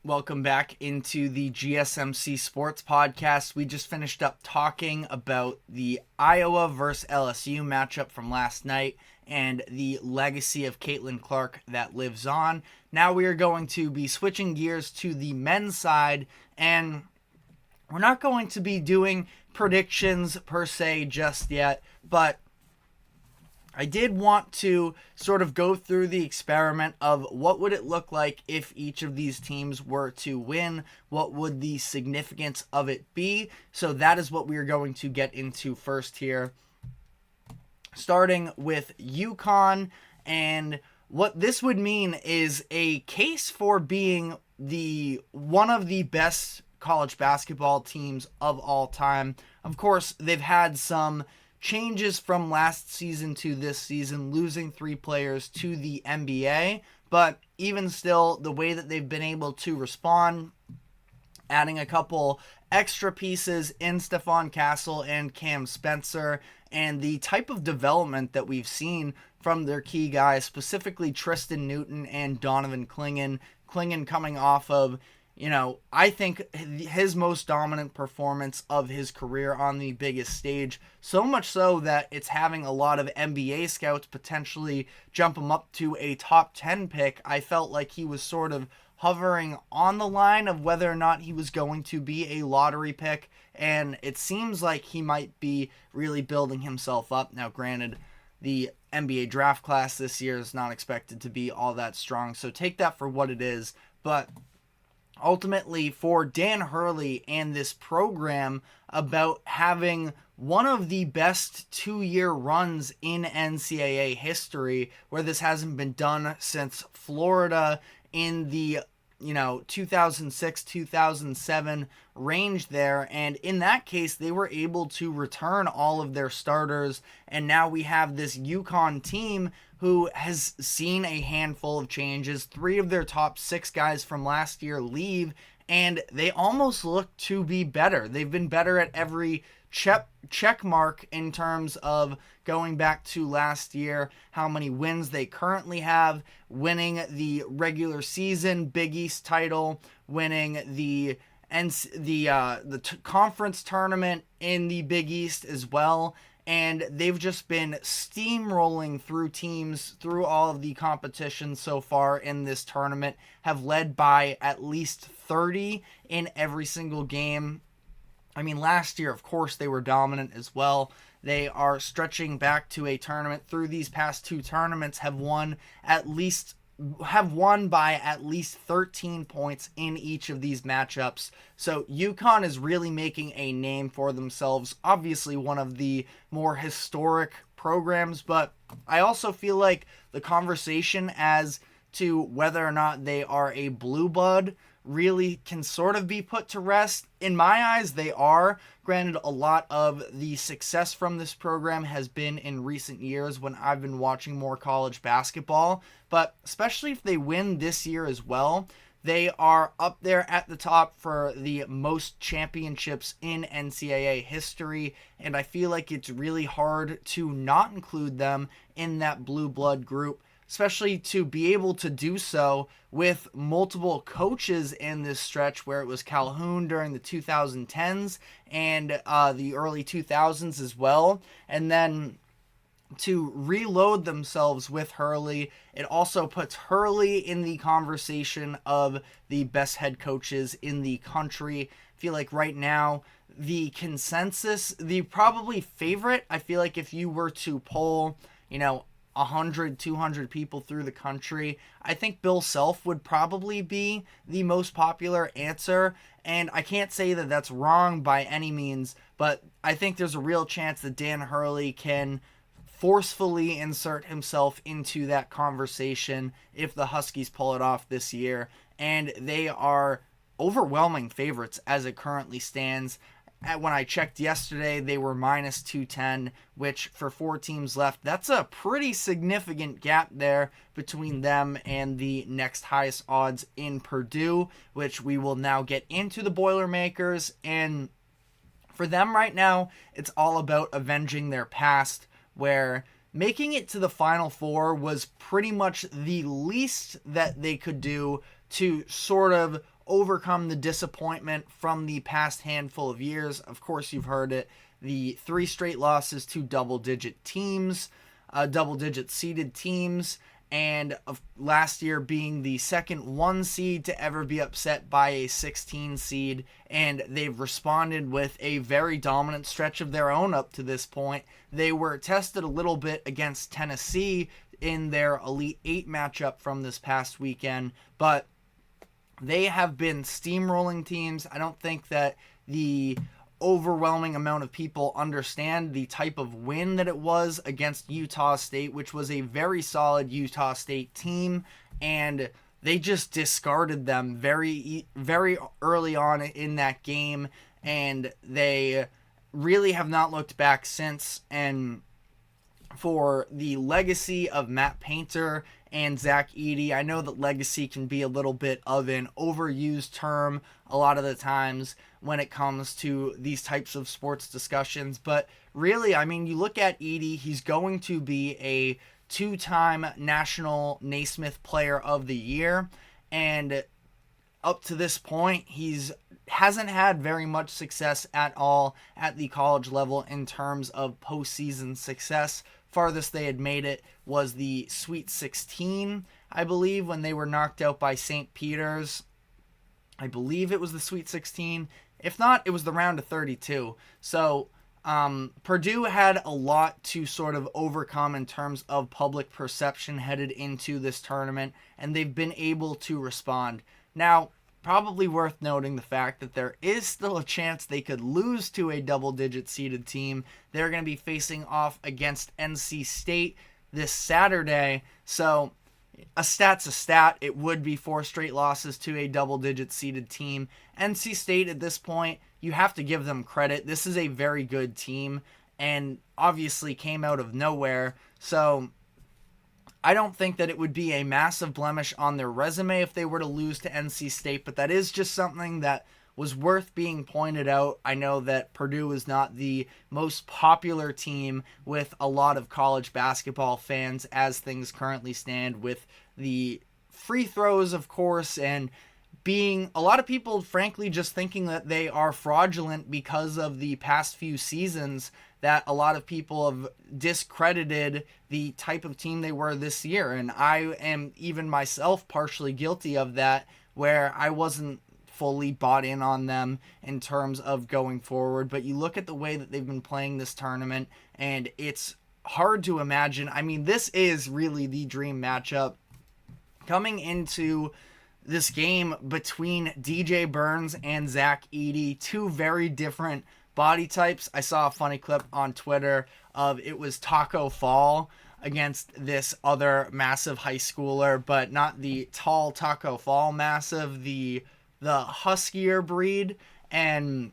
Welcome back into the GSMC Sports Podcast. We just finished up talking about the Iowa versus LSU matchup from last night and the legacy of Caitlin Clark that lives on. Now we are going to be switching gears to the men's side, and we're not going to be doing predictions per se just yet, but I did want to sort of go through the experiment of what would it look like if each of these teams were to win. What would the significance of it be? So that is what we are going to get into first here. Starting with UConn, and what this would mean is a case for being one of the best college basketball teams of all time. Of course, they've had some changes from last season to this season, losing 3 players to the NBA, but even still, the way that they've been able to respond, adding a couple extra pieces in Stephon Castle and Cam Spencer, and the type of development that we've seen from their key guys, specifically Tristan Newton and Donovan Clingan. Clingan coming off of, I think his most dominant performance of his career on the biggest stage, so much so that it's having a lot of NBA scouts potentially jump him up to a top 10 pick. I felt like he was sort of hovering on the line of whether or not he was going to be a lottery pick, and it seems like he might be really building himself up. Now, granted, the NBA draft class this year is not expected to be all that strong, so take that for what it is, but ultimately, for Dan Hurley and this program, about having one of the best 2-year runs in NCAA history, where this hasn't been done since Florida in the 2006-2007 range there, and in that case they were able to return all of their starters, and now we have this UConn team who has seen a handful of changes. 3 of their top 6 guys from last year leave, and they almost look to be better. They've been better at every check mark in terms of going back to last year, how many wins they currently have, winning the regular season Big East title, winning the conference tournament in the Big East as well. And they've just been steamrolling through teams through all of the competitions so far in this tournament, have led by at least 30 in every single game. I mean, last year, of course, they were dominant as well. They are stretching back to a tournament. Through these past 2 tournaments, have won by at least 13 points in each of these matchups. So UConn is really making a name for themselves. Obviously one of the more historic programs, but I also feel like the conversation as to whether or not they are a blue blood really can sort of be put to rest. In my eyes, they are. Granted, a lot of the success from this program has been in recent years when I've been watching more college basketball, but especially if they win this year as well, they are up there at the top for the most championships in NCAA history, and I feel like it's really hard to not include them in that blue blood group, especially to be able to do so with multiple coaches in this stretch, where it was Calhoun during the 2010s and the early 2000s as well. And then to reload themselves with Hurley, it also puts Hurley in the conversation of the best head coaches in the country. I feel like right now, the consensus, the probably favorite, I feel like if you were to poll, 100, 200 people through the country, I think Bill Self would probably be the most popular answer. And I can't say that that's wrong by any means, but I think there's a real chance that Dan Hurley can forcefully insert himself into that conversation if the Huskies pull it off this year. And they are overwhelming favorites as it currently stands. When I checked yesterday, they were minus 210, which for 4 teams left, that's a pretty significant gap there between them and the next highest odds in Purdue, which we will now get into the Boilermakers. And for them right now, it's all about avenging their past, where making it to the Final Four was pretty much the least that they could do to sort of overcome the disappointment from the past handful of years. Of course, you've heard it. The 3 straight losses to double-digit teams, double-digit seeded teams, and of last year being the second 1 seed to ever be upset by a 16 seed, and they've responded with a very dominant stretch of their own up to this point. They were tested a little bit against Tennessee in their Elite 8 matchup from this past weekend, but they have been steamrolling teams. I don't think that the overwhelming amount of people understand the type of win that it was against Utah State, which was a very solid Utah State team, and they just discarded them very, very early on in that game, and they really have not looked back since. And for the legacy of Matt Painter and Zach Edey, I know that legacy can be a little bit of an overused term a lot of the times when it comes to these types of sports discussions, but really, I mean, you look at Edey, he's going to be a 2-time National Naismith Player of the Year, and up to this point, hasn't had very much success at all at the college level in terms of postseason success. Farthest they had made it was the Sweet 16, I believe, when they were knocked out by St. Peter's. I believe it was the Sweet 16. If not, it was the round of 32. So Purdue had a lot to sort of overcome in terms of public perception headed into this tournament, and they've been able to respond. Now, probably worth noting the fact that there is still a chance they could lose to a double-digit seeded team. They're going to be facing off against NC State this Saturday, so a stat's a stat. It would be 4 straight losses to a double-digit seeded team. NC State at this point, you have to give them credit. This is a very good team and obviously came out of nowhere. So I don't think that it would be a massive blemish on their resume if they were to lose to NC State, but that is just something that was worth being pointed out. I know that Purdue is not the most popular team with a lot of college basketball fans as things currently stand, with the free throws, of course, and being a lot of people, frankly, just thinking that they are fraudulent because of the past few seasons, that a lot of people have discredited the type of team they were this year. And I am even myself partially guilty of that, where I wasn't fully bought in on them in terms of going forward. But you look at the way that they've been playing this tournament, and it's hard to imagine. I mean, this is really the dream matchup coming into this game between DJ Burns and Zach Edey, 2 very different body types. I saw a funny clip on Twitter of it was Taco Fall against this other massive high schooler, but not the tall Taco Fall massive, the huskier breed, and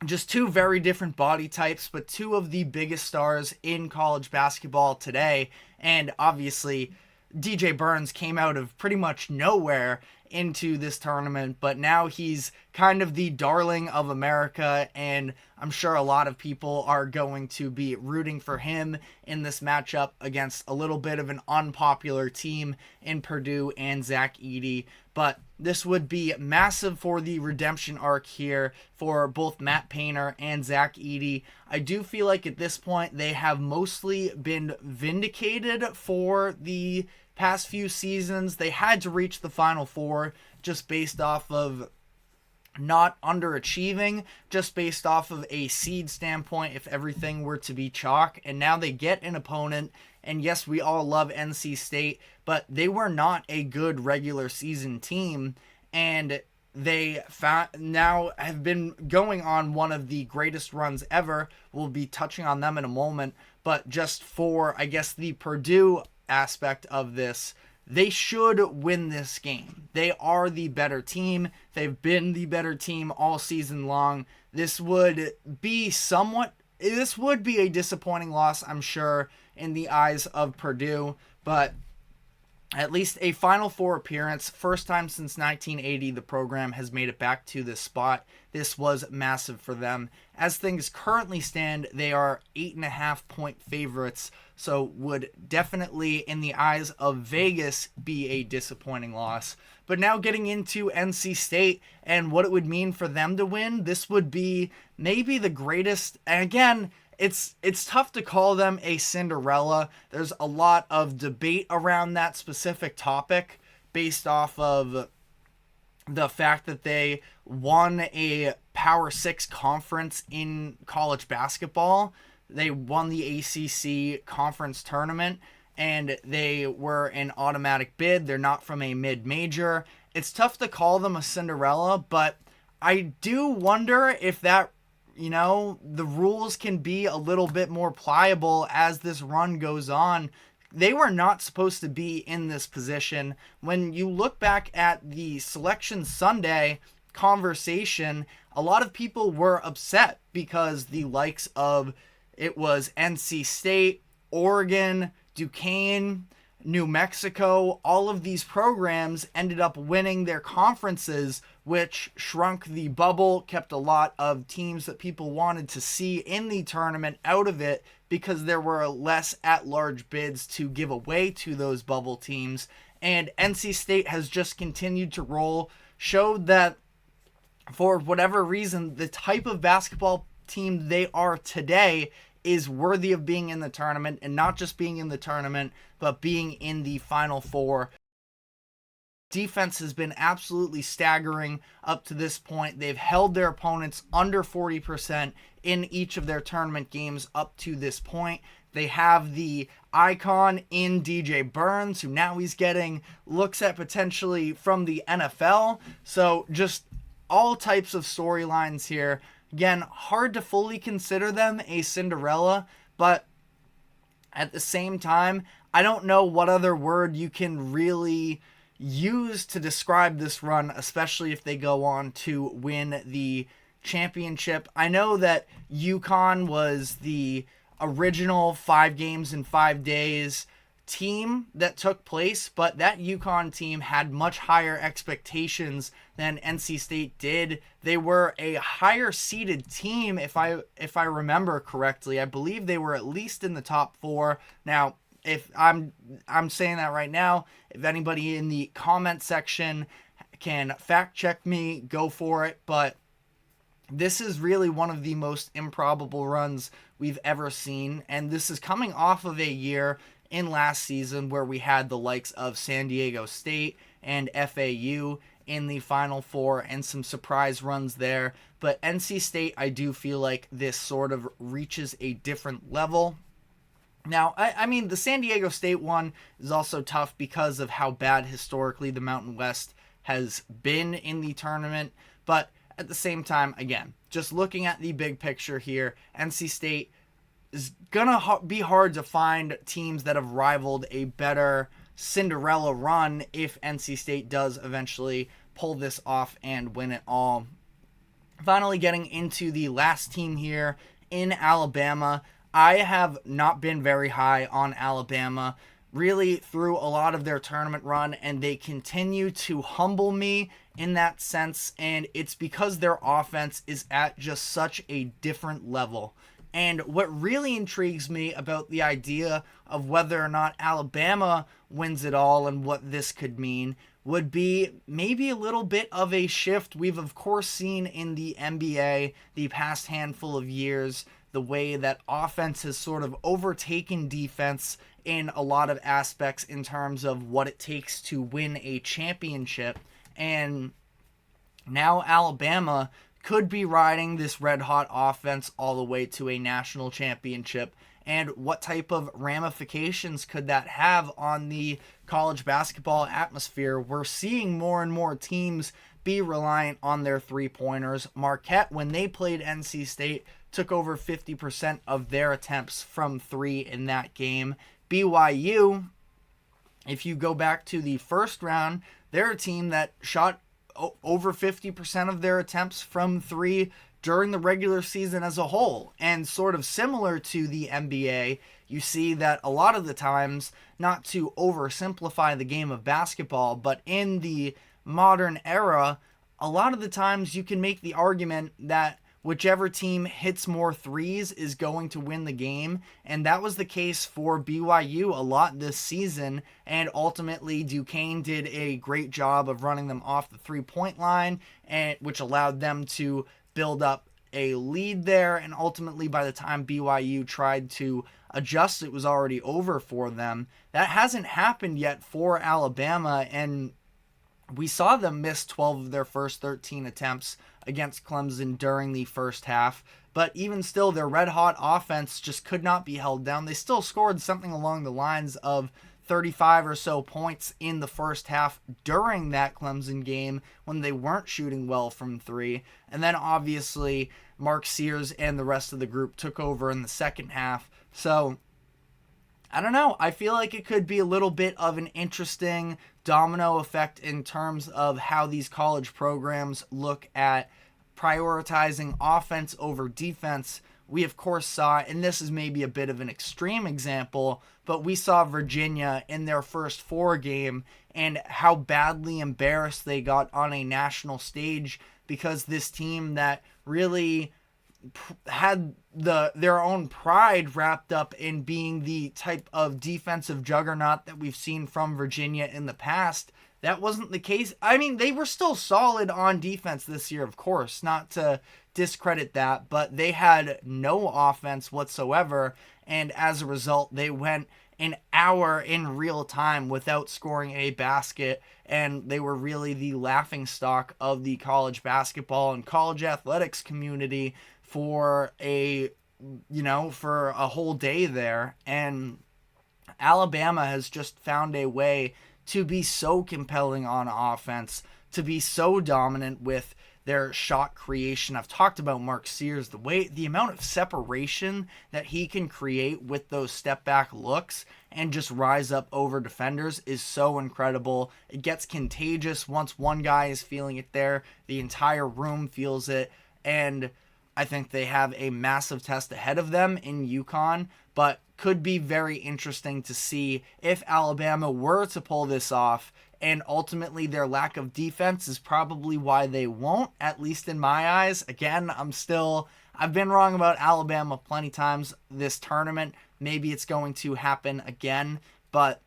just 2 very different body types, but 2 of the biggest stars in college basketball today. And obviously DJ Burns came out of pretty much nowhere into this tournament, but now he's kind of the darling of America, and I'm sure a lot of people are going to be rooting for him in this matchup against a little bit of an unpopular team in Purdue and Zach Edey. But this would be massive for the redemption arc here for both Matt Painter and Zach Edey. I do feel like at this point they have mostly been vindicated for the past few seasons. They had to reach the Final Four just based off of not underachieving, just based off of a seed standpoint if everything were to be chalk. And now they get an opponent, and yes, we all love NC State, but they were not a good regular season team, and they now have been going on one of the greatest runs ever. We'll be touching on them in a moment, but just for, I guess, the Purdue aspect of this, they should win this game. They are the better team. They've been the better team all season long. This would be a disappointing loss, I'm sure, in the eyes of Purdue, but at least a Final Four appearance. First time since 1980 the program has made it back to this spot. This was massive for them. As things currently stand, they are 8.5-point favorites, so would definitely, in the eyes of Vegas, be a disappointing loss. But now getting into NC State and what it would mean for them to win, this would be maybe the greatest. And again, it's tough to call them a Cinderella. There's a lot of debate around that specific topic based off of the fact that they won a Power 6 conference in college basketball. They won the ACC conference tournament, and they were an automatic bid. They're not from a mid-major. It's tough to call them a Cinderella, but I do wonder if that, the rules can be a little bit more pliable as this run goes on. They were not supposed to be in this position. When you look back at the Selection Sunday conversation, a lot of people were upset because the likes of, it was NC State, Oregon, Duquesne, New Mexico, all of these programs ended up winning their conferences, which shrunk the bubble, kept a lot of teams that people wanted to see in the tournament out of it because there were less at-large bids to give away to those bubble teams. And NC State has just continued to roll, showed that for whatever reason, the type of basketball team they are today is worthy of being in the tournament, and not just being in the tournament, but being in the Final Four. Defense has been absolutely staggering up to this point. They've held their opponents under 40% in each of their tournament games up to this point. They have the icon in DJ Burns, who now he's getting looks at potentially from the NFL. So just all types of storylines here. Again, hard to fully consider them a Cinderella, but at the same time, I don't know what other word you can really use to describe this run, especially if they go on to win the championship. I know that UConn was the original 5 games in 5 days team that took place, but that UConn team had much higher expectations than NC State did. They were a higher seeded team, if I remember correctly. I believe they were at least in the top 4. Now, if I'm saying that right now, if anybody in the comment section can fact check me, go for it. But this is really one of the most improbable runs we've ever seen, and this is coming off of a year in last season where we had the likes of San Diego State and FAU in the Final Four and some surprise runs there. But NC State, I do feel like this sort of reaches a different level. Now, I mean, the San Diego State one is also tough because of how bad historically the Mountain West has been in the tournament. But at the same time, again, just looking at the big picture here, NC State is going to be hard to find teams that have rivaled a better Cinderella run if NC State does eventually pull this off and win it all. Finally, getting into the last team here in Alabama. I have not been very high on Alabama really through a lot of their tournament run, and they continue to humble me in that sense, and it's because their offense is at just such a different level. And what really intrigues me about the idea of whether or not Alabama wins it all and what this could mean would be maybe a little bit of a shift. We've, of course, seen in the NBA the past handful of years the way that offense has sort of overtaken defense in a lot of aspects in terms of what it takes to win a championship. And now Alabama could be riding this red-hot offense all the way to a national championship. And what type of ramifications could that have on the college basketball atmosphere? We're seeing more and more teams be reliant on their three-pointers. Marquette, when they played NC State, took over 50% of their attempts from 3 in that game. BYU, if you go back to the first round, they're a team that shot over 50% of their attempts from 3 during the regular season as a whole. And sort of similar to the NBA, you see that a lot of the times, not to oversimplify the game of basketball, but in the modern era, a lot of the times you can make the argument that whichever team hits more threes is going to win the game. And that was the case for BYU a lot this season. And ultimately, Duquesne did a great job of running them off the three-point line, and which allowed them to build up a lead there. And ultimately, by the time BYU tried to adjust, it was already over for them. That hasn't happened yet for Alabama, and we saw them miss 12 of their first 13 attempts against Clemson during the first half. But even still, their red-hot offense just could not be held down. They still scored something along the lines of 35 or so points in the first half during that Clemson game when they weren't shooting well from three. And then obviously Mark Sears and the rest of the group took over in the second half. So I don't know. I feel like it could be a little bit of an interesting domino effect in terms of how these college programs look at prioritizing offense over defense. We, of course, saw, and this is maybe a bit of an extreme example, but we saw Virginia in their first four game and how badly embarrassed they got on a national stage because this team that really had their own pride wrapped up in being the type of defensive juggernaut that we've seen from Virginia in the past. That wasn't the case. I mean, they were still solid on defense this year, of course, not to discredit that, but they had no offense whatsoever, and as a result, they went an hour in real time without scoring a basket, and they were really the laughingstock of the college basketball and college athletics community for a whole day there. And Alabama has just found a way to be so compelling on offense, to be so dominant with their shot creation. I've talked about Mark Sears, the amount of separation that he can create with those step back looks and just rise up over defenders is so incredible. It gets contagious. Once one guy is feeling it there, the entire room feels it. And I think they have a massive test ahead of them in UConn, but could be very interesting to see if Alabama were to pull this off. And ultimately, their lack of defense is probably why they won't, at least in my eyes. Again, I've been wrong about Alabama plenty times this tournament. Maybe it's going to happen again, but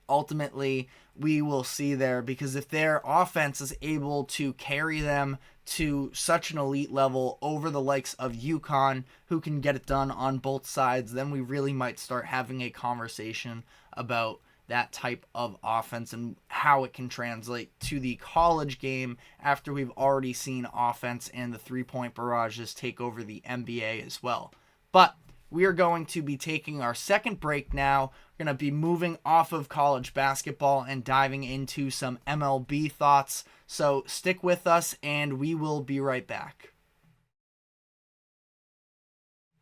ultimately, we will see there, because if their offense is able to carry them to such an elite level over the likes of UConn, who can get it done on both sides, then we really might start having a conversation about that type of offense and how it can translate to the college game after we've already seen offense and the three-point barrages take over the NBA as well. But we are going to be taking our second break now. We're going to be moving off of college basketball and diving into some MLB thoughts. So stick with us and we will be right back.